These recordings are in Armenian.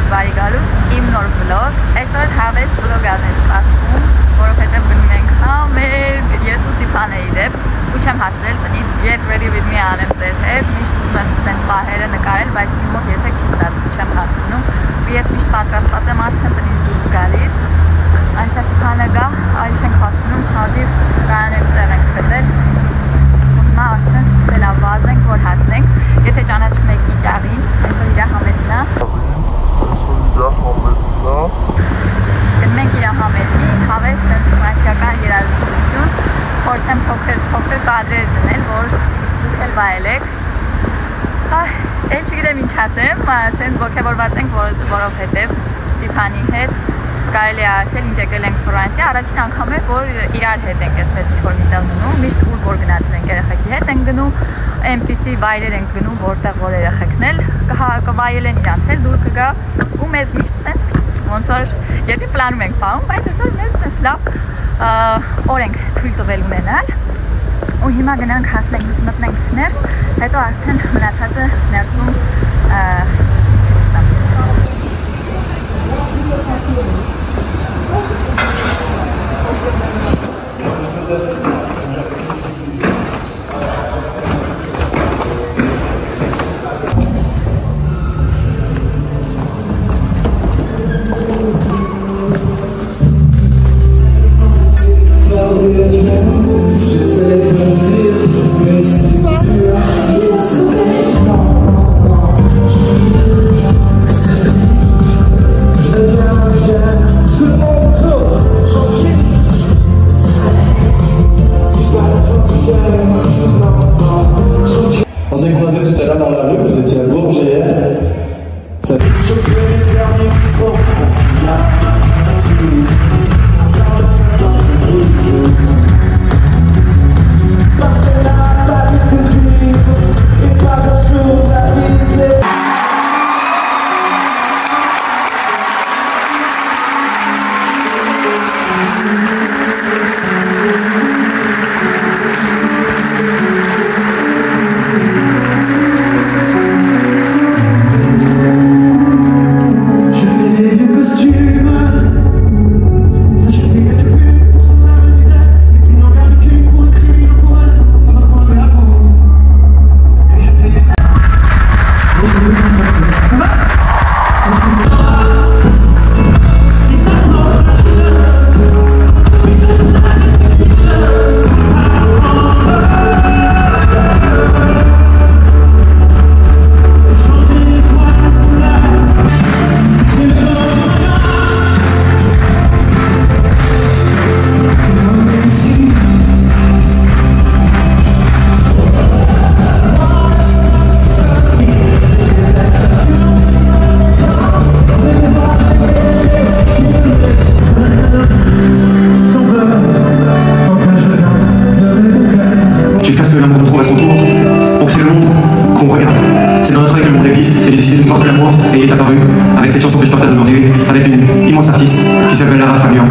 բարի գալուս իմ նոր վլոգ։ Այսօր հավես վլոգան է սպասվում, որովհետև գնում ենք համերգ, ես ու Սիփանը իրեւ, ու չեմ հացրել տնից get ready with me անեմ ձեր հետ, միշտ ուզում եմ ցենց պահերը նկարել, բայց իմ մոտ երբեք չի ստացվում, չեմ հասնում։ Ու ես միշտ պատրաստված եմ արդեն տնից դուրս գալիս։ Այնտեղ Սիփանը գա, այլ չենք հասնում, հազիվ կանաները տեղ ենք գտել։ Հիմա արդեն սկսել ավազ ենք, որ հասնենք, եթե ճանաչում եք Իճարին, այսօր իր համերգն է։ Գնում ենք իր համերգի, հավես ֆրանսիական երաժշտություն, փորձեմ փոքր կադրեր դնել, որ դուք էլ վայելեք։ Էլ չգիտեմ ինչ ասեմ, սենց ոգևորված ենք, որովհետև Սիփանի հետ կարելի է ասել ինչ եկել ենք Ֆրանսիա, առաջին անգամ է, որ իրար հետ ենք այսպես ինչ-որ միտեղ գնում, միշտ ուր որ գնացել ենք երեխեքի հետ ենք գնում, այնպիսի վայրեր ենք գնում, որտեղ որ երեխեքն էլ կվայելեն իրանց էլ դուր կգա ու մեզ միշտ սենց ոնց որ եթե պլանում ենք պահում, բայց այսօր մեզ սենց լավ օր ենք թույլ տվել ունենալ ու հիմա գնանք հասնենք մտնենք ներս, հետո արդեն մնացածը ներսում On s'est croisés tout à l'heure dans la rue, vous étiez à Bourget. Jusqu'à ce que l'amour nous trouve à son tour. Donc c'est le monde qu'on regarde. C'est dans notre œil que le monde existe. Et j'ai décidé de voir que l'amour est apparu avec cette chanson que je partage aujourd'hui, avec une immense artiste qui s'appelle Lara Fabian.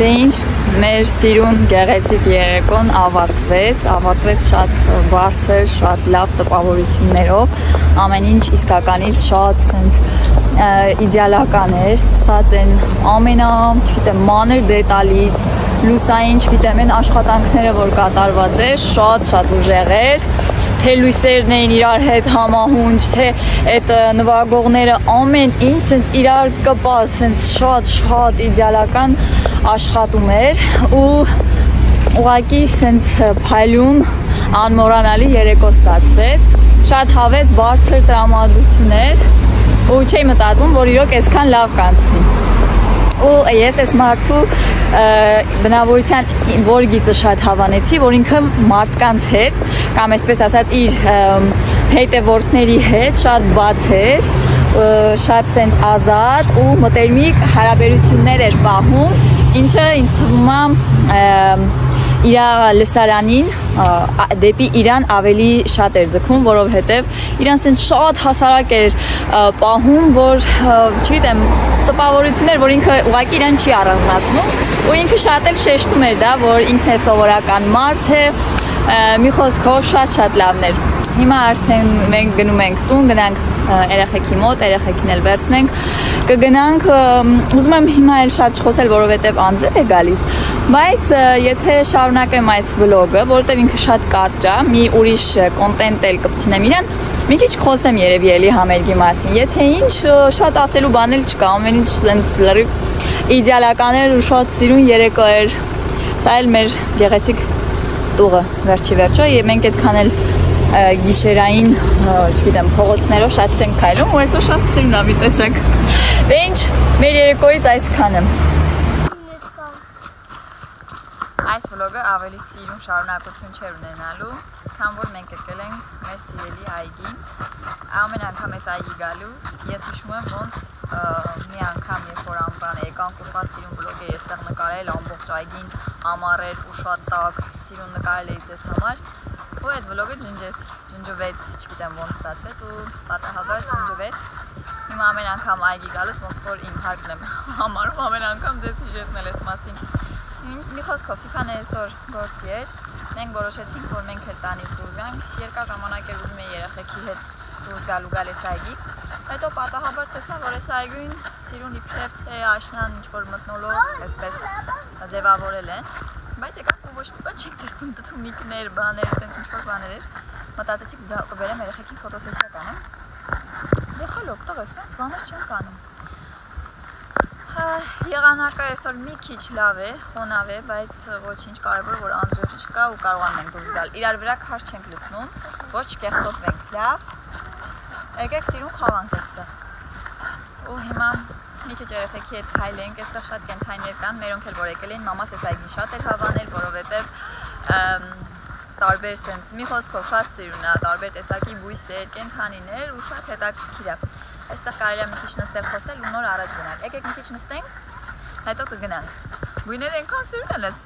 Դե ինչ, մեր սիրուն գեղեցիկ երեկոն ավարտվեց շատ բարձր, շատ լավ տպավորություններով, ամեն ինչ իսկականից շատ սենց իդեալական էր, սկսած են ամենաչգիտեմ մանր դետալից, լուսային, չգիտեմ, այն աշխատանքները, որ կատարված էր, շատ ուժեղ էր, թե լույսերն էին իրար հետ համահունչ, թե այդ նվագողները ամեն ինչ սենց իրար կպած, սենց շատ իդեալական աշխատում էր ու ուղղակի սենց փայլուն անմոռանալի երեկո ստացվեց, շատ հավես բարձր տրամադրություններ ու չէի մտածում, որ իրոք այսքան լավ կանցնի։ Ու ես այս մարդու բնավորության որ գիծը շատ հավանեցի, որ ինքը մարդկանց հետ կամ այսպես ասած իր հետևորդների հետ շատ բաց էր, շատ սենց ազատ ու մտերմիկ հարաբերություններ էր պահում, ինչը ինձ թվում է իր լսարանին դեպի իրան ավելի շատ էր ձգում, որովհետև իրան սենց շատ հասարակ էր պահում, որ չգիտեմ, տպավորություններ, որ ինքը ուղղակի իրան չի առանձնացնում ու ինքը շատ էլ շեշտում էր դա, որ ինքն է սովորական մարդ է, մի խոսքով շատ լավն էր։ Հիմա արդեն մենք գնում ենք տուն, գնանք երեխեքի մոտ, երեխեքին էլ վերցնենք, կգնանք, ուզում եմ հիմա էլ շատ չխոսել, որովհետև Անդրեյ է գալիս, բայց եթե շարունակեմ այս վլոգը, որովհետև ինքը շատ կարճ է, մի ուրիշ կոնտենտ էլ կպցնեմ իրան, մի քիչ խոսեմ երևի էլի համերգի մասին, եթե ինչ շատ ասելու բան էլ չկա, ամեն ինչ սենց լրիվ իդեալական էր ու շատ սիրուն երեկո էր, սա էլ մեր գեղեցիկ տուղը վերջի վերջո, եւ մենք այդքան էլ գիշերային, չգիտեմ, փողոցներով շատ չենք քայլում ու այսօր շատ սիրուն է, մի տեսեք։ Դե ինչ, մեր երեկոյից այսքանը։ Այս վլոգը ավելի սիրուն շարունակություն չէր ունենալու, քան որ մենք եկել ենք մեր սիրելի այգին։ Ամեն անգամ այս այգի գալուց ես հիշում եմ ոնց մի անգամ երբ որ ամբրանը եկանք ու շատ սիրուն վլոգ էի այստեղ նկարել ամբողջ այգին ամառեր ու շատ տաք սիրուն նկարել էի ձեզ համար ու այդ վլոգը ջնջվեց, չգիտեմ ոնց ստացվեց ու պատահաբար ջնջվեց։ Հիմա ամեն անգամ այգի գալուց ոնց որ իմ հարկն եմ համարում ամեն անգամ ձեզ հիշեցնել այդ մասին։ Մի խոսքով Սիփան այսօր գործի էր, մենք որոշեցինք, որ մենք էլ տանից դուրս գանք, երկար ժամանակ էր ուզում էի երեխեքի հետ դուրս գալ այս այգի, հետո պատահաբար տեսա, որ այս այգին սիրուն իբրև թե աշնան ինչ-որ մթնոլորտ, այսպես ձևավորել են, բայց եկանք ու ոչ մի բան չենք տեսնում, տթումիկներ, բաներ, տենց ինչ-որ բաներ էր, մտածեցիք կբերեմ երեխեքին ֆոտոսեսիա կանեմ, դե խելոք, տղես, տենց բաներ չենք անում։ Եղանակը այսօր մի քիչ լավ է, խոնավ է, բայց ոչինչ կարևոր որ անձրև չկա ու կարողանում ենք դուրս գալ։ Իրար վրա քաշ չենք լցնում, ոչ չկեղտոտվենք, լավ։ Եկեք սիրուն խաղանք այստեղ։ Ու հիմա մի քիչ երեխեքի հետ քայլենք, այստեղ շատ կենդանիներ կան, մերոնք էլ որ եկել են, մամաս այս այգին շատ էր հավանել, որովհետև տարբեր սենց մի խոսքով շատ սիրուն է, տարբեր տեսակի բույսեր, կենդանիներ ու շատ հետաքրքիր է։ Այստեղ կարելի է մի քիչ նստել խոսել ու նոր առաջ գնալ։ Եկեք մի քիչ նստենք, հետո կգնանք։ Բույները այնքան սիրուն են այս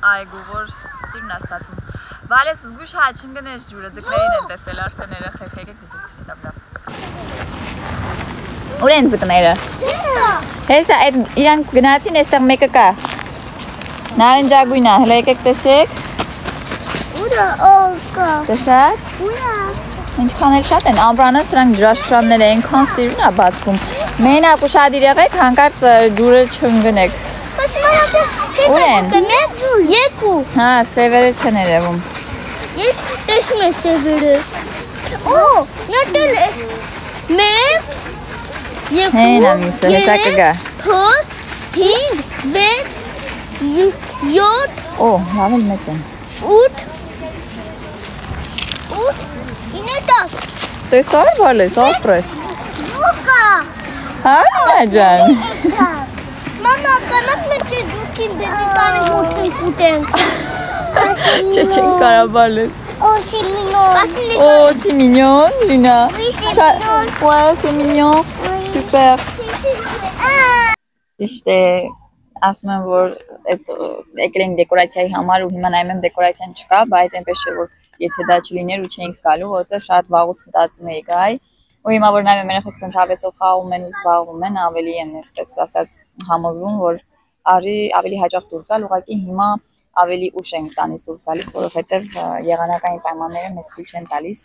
այգու, որ սիրուն է ստացվում։ Վալես զգուշ հա չընկնես ջուրը, ձկներին են տեսել արդեն երեխեք, եկեք դիզեք ցույց տամ լավ։ Ուր են ձկները։ Հեսա այդ իրանք գնացին, այստեղ մեկը կա։ Նարնջագույն է, հələ եկեք տեսեք։ Ուրա օկա։ Տեսար։ Ուրա։ Ինչքան էլ շատ են, ամբրանը սրանք ջրաշրջաններ են, այնքան սիրուն է բացվում։ Մենակ ուշադիր եղեք, հանկարծ ջուրը չընկնեք։ Ուր են։ Երկու։ Հա, սևերը չեն երևում։ Ես տեսնում եմ սևերը։ Օ, նետել է։ Մեկ, երկու, Հենա մյուսը, հեսա կգա։ 4, 5, 6, 7, Օ, լավ էլ մեծ են։ 8, 10 Տեսար վալես, ապրես։ Դուկա։ Հա, նա ջան։ Մամա, կանաք մենք դուքին բերնի տանը մոթենք ուտենք։ Չէ, չեն կարա վալես։ Օ, c'est Օ, c'est mignon, Luna. Ouais, c'est mignon. Super. Ճիշտ է, ասում եմ, որ այդ եկել ենք դեկորացիայի համար ու հիմա նայում եմ դեկորացիան չկա, բայց այնպես չէ, որ եթե դա չլիներ ու չէինք գալու, որովհետև շատ վաղուց մտածում էի գայ, ու հիմա որ նայում եմ երեխեք ցենց հավեսով խաղում են ու զբաղվում են, ավելի են այսպես ասած համոզվում, որ ավելի հաճախ դուրս գալ, ուղղակի հիմա ավելի ուշ ենք տանից դուրս գալիս, որովհետև եղանակային պայմանները մեզ թույլ չեն տալիս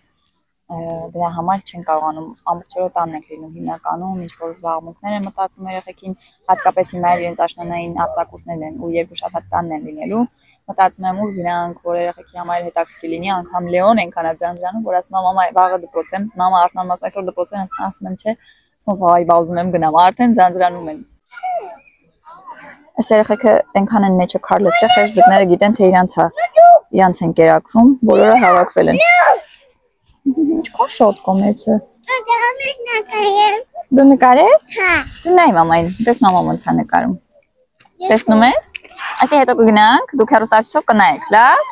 դրա համար չեն կարողանում ամբողջորը տանն ենք լինում հիմնականում ինչ-որ զբաղմունքներ են մտածում երեխեքին, հատկապես հիմա իրենց աշնանային արձակուրդներն են ու 2 շաբաթ տանն են լինելու, մտածում եմ ուր գնանք, որ երեխեքի համար հետաքրքիր լինի, անգամ Լեոն այնքան է ձանձրանում, որ ասում է մամա վաղը դպրոց եմ, մամա Արթնան ասում այսօր դպրոց եմ, ասում եմ չէ, ասում վայ բա ուզում եմ գնամ, արդեն ձանձրանում են։ Այս երեխեքը այնքան են մեջը քարլեցրել, խեղճ ձկները գիտեն թե իրանց են կերակրում, բոլորը հավաքվել են։ Ինչքան շատ կո մեջը։ Դու նկարես։ Դու նայ մամային, տես մաման ոնց է նկարում։ Տեսնում ես։ Այսի հետո կգնանք, դուք հեռուստացույցով կնայեք, լավ։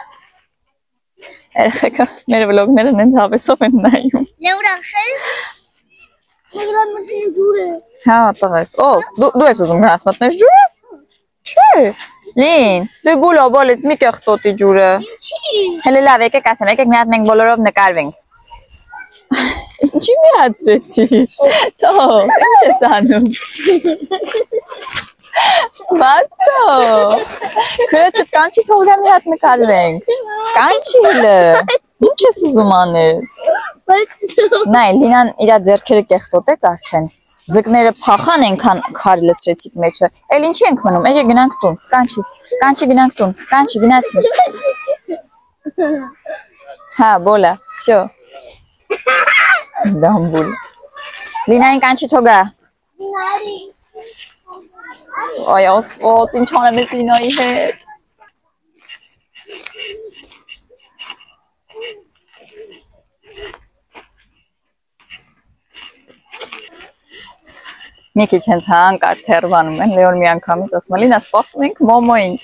Երեխեքը մեր վլոգները նենց հավեսով են նայում։ Հա, տղես, ով, դու ես ուզում գնաս մտնես ջուրը։ Չէ, Լին, դու բոլոր ես մի կեղտոտի ջուրը։ Հələ լավ, եկեք ասեմ, եկեք մի հատ մենք բոլորով նկարվենք։ Ինչի միացրեցիր։ Թող, ինչ ես անում։ Բաց թող։ Քրոջդ կանչի թող մի հատ նկարվենք։ Կանչի հլը։ Ինչ ես ուզում անես։ Նայ, Լինան իր ձեռքերը կեղտոտեց արդեն։ Ձկները փախան այնքան քարի լցրեցիք մեջը։ Էլ ինչի ենք մնում։ Եկեք գնանք տուն։ Կանչի, կանչի գնանք տուն։ Կանչի գնացի։ Հա, բոլա, всё։ Դամբուլ։ Լինային կանչի թողա։ Այ ոց ինչ անեմ ես Լինայի հետ։ Մի քիչ հենց հանկարծ հեռվանում են, Լեոն մի անգամից ասում է Լինա սպասում ենք մոմոին։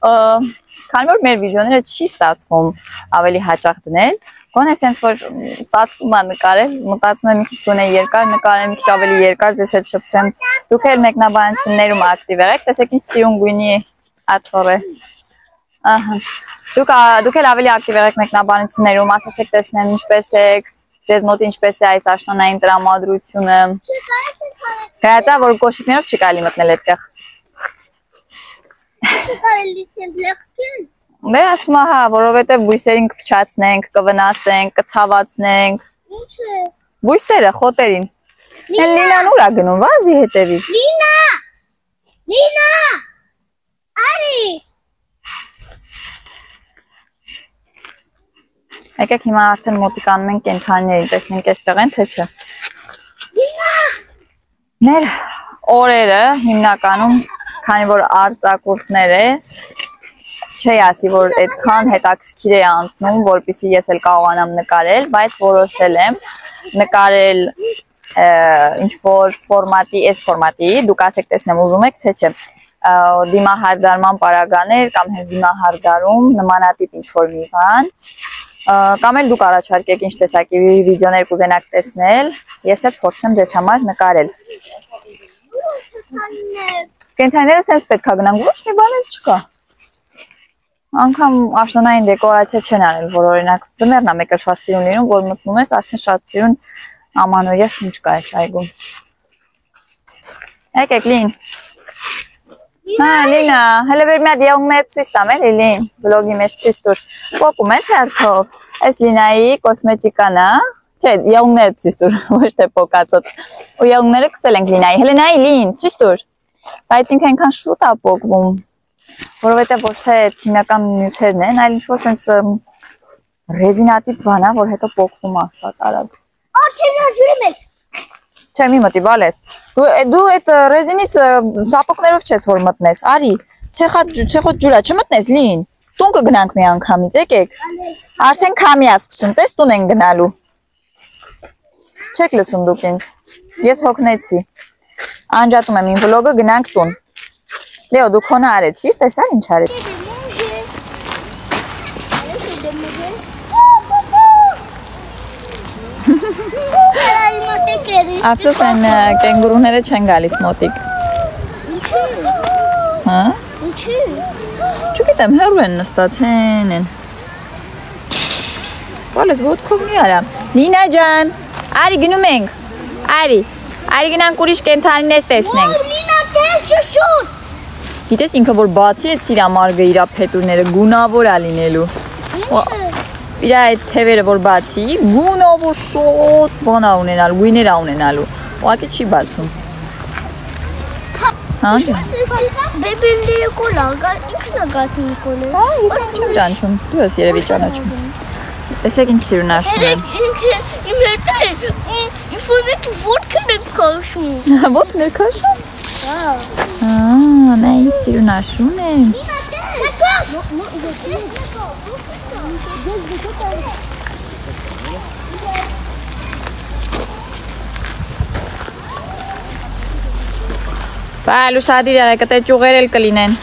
Քանի որ մեր վիդեոները չի ստացվում ավելի հաճախ դնել, գոնե sense որ ստացվում է նկարել, մտածում եմ մի քիչ գոնե երկար նկարեմ, մի քիչ ավելի երկար ձեզ հետ շփվեմ։ Դուք էլ մեկնաբանություններում ակտիվ եղեք, տեսեք ինչ սիրուն գույնի աթոռ է։ Ահա։ Դուք էլ ավելի ակտիվ եղեք մեկնաբանություններում, ասացեք տեսնեմ ինչպես եք, ձեզ մոտ ինչպես է այս աշնանային տրամադրությունը։ Գրածա որ կոշիկներով չի կարելի մտնել այդտեղ։ Չի կարելի լեխքել։ Դե ասում հա, որովհետև բույսերին կփչացնենք, կվնասենք, կցավացնենք։ Ինչ է։ Բույսերը, խոտերին։ Լինան ուր է գնում, վազի հետևից։ Լինա։ Լինա։ Արի։ Եկեք հիմա արդեն մոտիկանում ենք կենդանիներին, տեսնենք այստեղ են թե չէ։ Մեր օրերը հիմնականում, քանի որ արձակուրդներ է, չի ասի, որ այդքան հետաքրքիր է անցնում, որպեսզի ես էլ կարողանամ նկարել, բայց որոշել եմ նկարել ինչ-որ ֆորմատի, այս ֆորմատի, դուք ասեք տեսնեմ ուզում եք, թե չէ, դիմահարդարման պարագաներ կամ հենց դիմահարդարում նմանատիպ ինչ-որ մի բան, կամ էլ դուք առաջարկեք ինչ տեսակի վիդեոներ կուզենաք տեսնել, ես էլ փորձեմ ձեզ համար նկարել։ Կենդանիները sense պետք է գնանք, ոչ մի բան էլ չկա։ Անգամ աշնանային դեկորացիա չեն արել, որ օրինակ ձմեռն է մեկը շատ սիրուն լինում, որ մտնում ես, ասեն շատ սիրուն ամանորյա շունչ կա այս այգում։ Եկեք Լին։ Հա, Լինա, հələ բեր մի հատ եղունգները ցույց տամ էլի Լին, վլոգի մեջ ցույց տուր։ Պոկում ես հերթով։ Այս Լինայի կոսմետիկան է, չէ, եղունգները ցույց տուր, ոչ թե պոկածոտ։ Ու եղունգները քսել ենք Լինայի։ Հələ նայ Լին, ցույց տուր։ Բայց ինքը այնքան շուտ է պոկվում, որովհետև ոչ թե քիմիական նյութերն են, այլ ինչ-որ sense ռեզինատիպ բան է, որ հետո պոկվում է շատ արագ։ Չէ, մի մտի, բալես։ Դու այդ ռեզինից զապոկներով չես որ մտնես, արի, ցեխոտ ջուրա չմտնես Լին, տուն կգնանք մի անգամից, եկեք, արդեն քամի է սկսում, տես տուն են գնալու, չեք լսում դուք ինձ, ես հոգնեցի, անջատում եմ իմ վլոգը գնանք տուն, Լեո դու քոնը արեցիր, տեսար ինչ արեց։ Ապրոս են կենգուրուները չեն գալիս մոտիկ։ Ինչի։ Հա։ Ինչի։ Չգիտեմ, հեռու են նստած, հեն են։ Բալես ոտքով մի արա։ Լինա ջան, արի գնում ենք, արի գնանք ուրիշ կենդանիներ տեսնենք։ Լինա տես շուշուտ։ Գիտես ինքը որ բացի է սիրամարգը իրա փետուրները գունավոր է լինելու։ իր այդ թևերը որ բացի, գունով ու շոտ բանա ունենալ, գույներ ունենալու։ Ուղղակի չի բացում։ Հա։ Բեբիլի կոլա, ինքն է գասին կոլը։ Հա, ես չեմ ճանաչում։ Դու ես երևի ճանաչում։ Տեսեք ինչ սիրունաշուն է։ Իմ հետ է, ինֆոզետ ոդկան է քաշում։ Ոդկան է քաշում։ Հա, նայ սիրունաշուն է։ Բալ ուշադիր եղեք, այդ ճյուղեր էլ կլինեն։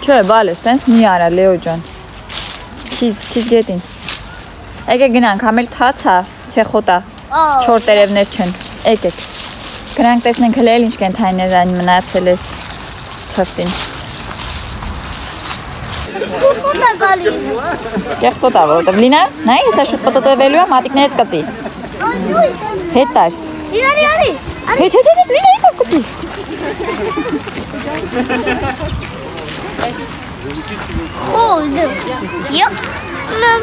Չէ, բալ է, սենց մի արա, Լեո ջան։ Քիչ գետին։ Եկեք գնանք, համել թացա, ցեխոտա։ 4 տերևներ չեն։ Եկեք։ Գնանք տեսնենք հələ ինչ կենթանիներ այն մնացել է ցրտին։ Ո՞րտե գալիս։ Կեղտոտա որտեվ Լինա, նայ, հեսա շուտ պտտվելու է, մատիկներդ կծի։ Հետ տար։ Արի։ Հետ, Լինա, եկավ կծի։ Խոզ։ Եվ մամ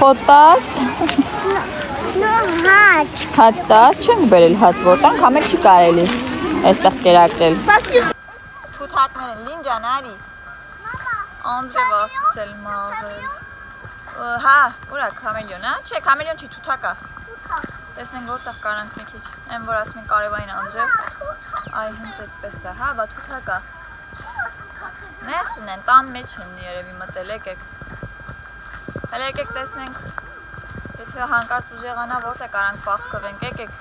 Խոտաս։ հաց։ Հաց տաս, չենք բերել հաց որտանք, համել չի կարելի այստեղ կերակրել։ Թութակներ են, Լին ջան, արի։ Անձրև ասկսել մաղել։ Հա, ուրա կամելյոն, հա? Չէ, կամելյոն չի, թութակա։ Տեսնենք որտեղ կարանք մի քիչ, այն որ ասում են կարևային անձրև, այ հենց այդպես է, հա, բա թութակա։ Ներսն են, տան մեջ են երևի մտել, եկեք։ Հələ եկեք տեսնենք, եթե հանկարծ ուժեղանա որտեղ կարանք պախկվենք, եկեք։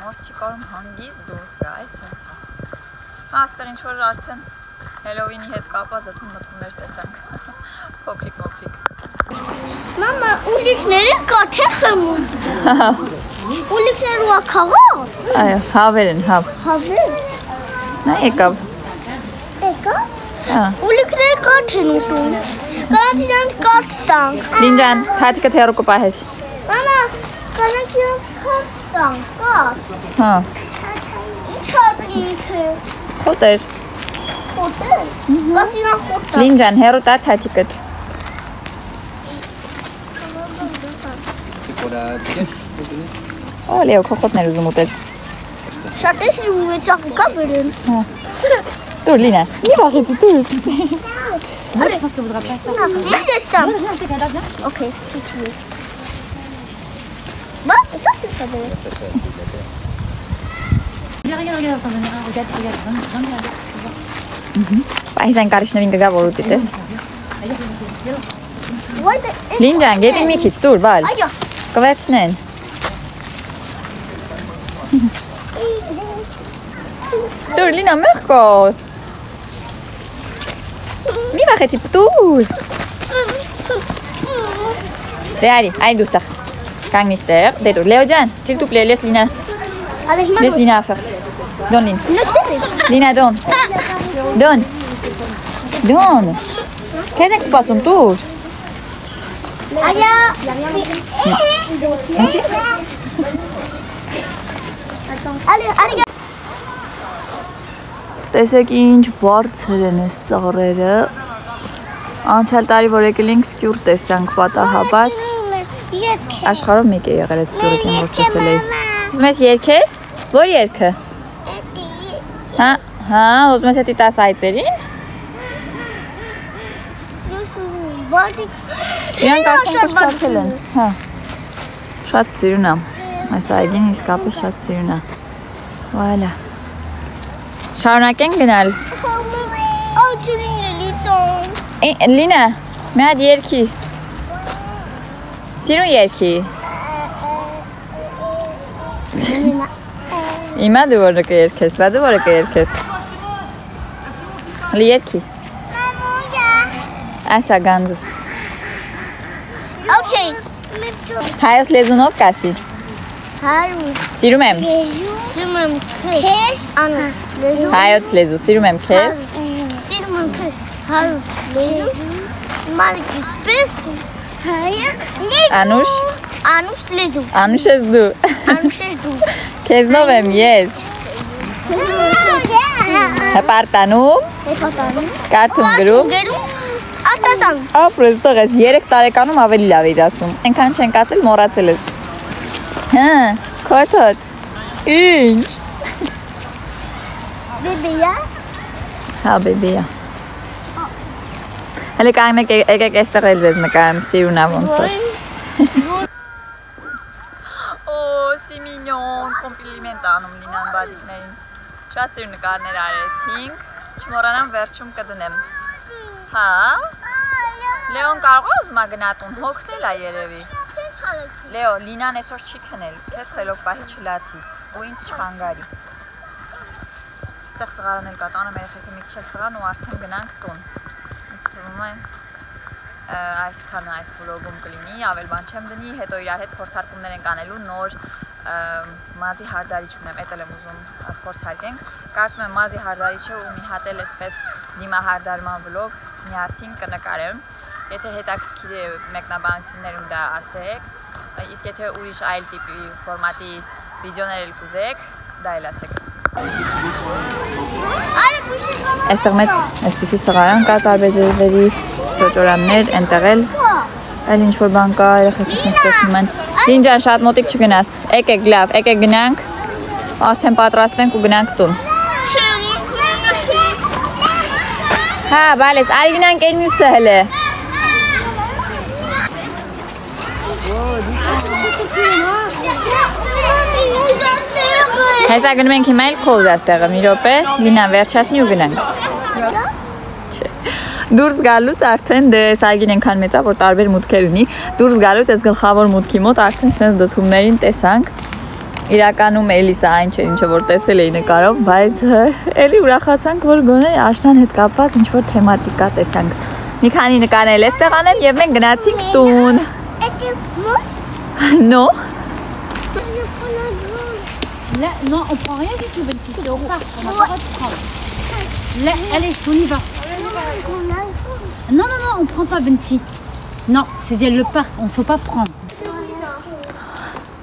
Մորդ չի կարում հանգիստ դուրս գա, այս սենց հա։ Հա, աստեղ ինչ-որ արդեն Հելովինի հետ կապած ատում մտումներ տեսանք, փոքրիկ։ Մամա, ուլիկները կաթեղ եմ ուտում։ Ուլիկները ու ակաղա։ Այո, հավեր են, հավ։ Հավեր։ Նա եկավ։ Եկավ։ Հա։ Ուլիկները կաթ են ուտում։ Կանանք իրանք կաթ տանք։ Լին ջան, հատիկը թերու կպահես։ Մամա, կանանք իրանք կաթ տանք, կաթ։ Հա։ Ինչ հատլինք է։ Խոտեր։ Խոտ է։ Բաս իրան խոտ տանք։ Լին ջան, հերու տար հատիկըտ։ Ո, Լեո, քո խոտներ ուզում ուտել։ Շատ է սիրում մեծակ կա բերեն։ Հա։ Դուր Լինա, մի վախեցի, դուր։ Mən də istəyirəm. Okay, keçiyor. Bax, nasıl çıxır? Բայց այն կարիշնովին կգա որ ուտիտես։ Vay be. Լին ջան, գետի մի քիչ դուր, բալ։ Այո։ Կվեցնեն։ Դուր Լինա, մեղքո։ Մի վախեցի, դուր։ Դե արի, այ դուստեղ։ Կանգնիստեղ, դե դուր, Լեո ջան, սիլ դու պլե, լես Լինա։ Ալեհ մա։ Լես Լինա աֆեղ։ Դոն Լին։ Նստես։ Լինա դոն։ Դոն։ Դոն։ Քեզ եք սպասում, դուր։ Այա։ Ինչի։ Ալի։ Տեսեք ինչ բարձր են այս ծառերը։ Անցյալ տարի որ եկել ենք սկյուր տեսանք պատահաբար։ Աշխարհով մեկ է եղել այդ սկյուրը կեն որ տեսել էի։ Ուզում ես երգես։ Որ երգը։ Հա, ուզում ես էդի 10 այծերին։ Իրանք արդեն կշտացել են։ Հա։ Շատ սիրուն է։ Այս այգին իսկապես շատ սիրուն է։ Վայլա։ Շարունակենք գնալ։ Աչուրին էլի տան։ Լինա, մի հատ երգի։ Սիրուն երգի։ Իմա դու որը կերքես, բա դու որը կերքես։ Հլի երգի։ Ասա գանձս։ Okay. Հայոց լեզունով կասի։ Հարուս։ Սիրում եմ։ Սիրում եմ քեզ, անուս լեզու։ Հայոց լեզու, սիրում եմ քեզ։ Սիրում եմ քեզ, հարուս լեզու։ Մալիկի պես հայակ լեզու։ Անուշ։ Անուշ լեզու։ Անուշ ես դու։ Անուշ ես դու։ Քեզնով եմ ես։ Հպարտանում։ Հպարտանում։ Կարդում գրում։ Արտասան։ Ապրես տղ ես 3 տարեկանում ավելի լավ էր ասում։ Այնքան չենք ասել, մոռացել ես։ Հա, քոթոտ։ Ինչ։ Բեբեյա։ Հա, բեբեյա։ Հələ կայմեք եկեք այստեղ էլ ձեզ նկարեմ, սիրունա ոնց է։ Օ, սիմինյոն, կոմպլիմենտ անում Լինան բադիկներին։ Շատ սիրուն նկարներ արեցինք, չմոռանամ վերջում կդնեմ։ Հա։ Լեոն կարող է ուզում գնա տուն, հոգնել է երևի։ Լեո, Լինան այսօր չի քնել, քեզ խելոք պահի չլացի ու ինձ չխանգարի։ Այստեղ սղարան էլ կա, տանը երեխեքը մի քիչ սղան ու արդեն գնանք տուն։ Ինձ թվում է այսքանը այս վլոգում կլինի, ավել բան չեմ դնի, հետո իրար հետ փորձարկումներ ենք անելու նոր մազի հարդարիչ ունեմ, էդ էլ եմ ուզում փորձարկենք։ Կարծում եմ մազի հարդարիչը ու մի հատ էլ այսպես դիմահարդարման վլոգ միասին կնկարեմ։ Եթե հետաքրքիր է մեկնաբանություններում դա ասեք, իսկ եթե ուրիշ այլ տիպի ֆորմատի վիդեոներ էլ կուզեք, դա էլ ասեք։ Այստեղ մեծ այսպիսի սղարան կա, տարբեր ձևերի ճոճորաններ, այնտեղ էլ ինչ-որ բան կա, երեխեքս ինձ տեսնում են։ Լին ջան, շատ մոտիկ չգնաս, եկեք լավ, եկեք գնանք, արդեն պատրաստվենք ու գնանք տուն։ Հա, բալես, արի գնանք էլ մյուսը հլը։ Հեսա գնում ենք հիմա էլ քոզ աստեղը, մի րոպե, Լինան վերջացնի ու գնանք։ Դուրս գալուց արդեն դե սայգին ենքան մեծա, որ տարբեր մուտքեր ունի, դուրս գալուց այս գլխավոր մուտքի մոտ արդեն սենց դդումներին տեսանք, իրականում էլիսա այն չէր ինչը որ տեսել էի նկարով, բայց էլի ուրախացանք, որ գոնե աշնան հետ կապված ինչ-որ թեմատիկա տեսանք։ Մի քանի նկարներ էստեղ անել և մենք գնացինք տուն։ No. Là, non, on prend rien du tout, Benty. C'est au parc, on n'a pas le droit de prendre. Là, allez, on y va. Non, non, non, on prend pas, Benty. Non, c'est le parc, on ne faut pas prendre.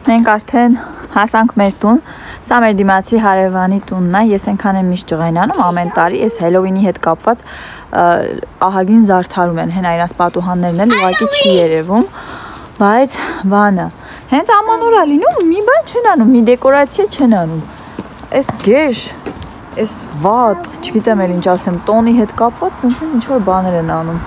Մենք արդեն հասանք մեր տուն, սա մեր դիմացի հարևանի տունն է, ես ենքան եմ միշտ ջղայնանում, ամեն տարի, ես հելովինի հետ կապված ահագին զարդարում են, հեն այնաս պատուհաններն էլ ուղղակի չի երևում, բայց բանը, հենց ամանոր է լինում, մի բան չեն անում, մի դեկորացիա չեն անում, այս գեշ, այս վատ, չգիտեմ էլ ինչ ասեմ, տոնի հետ կապված, ինչ որ բաներ են անում։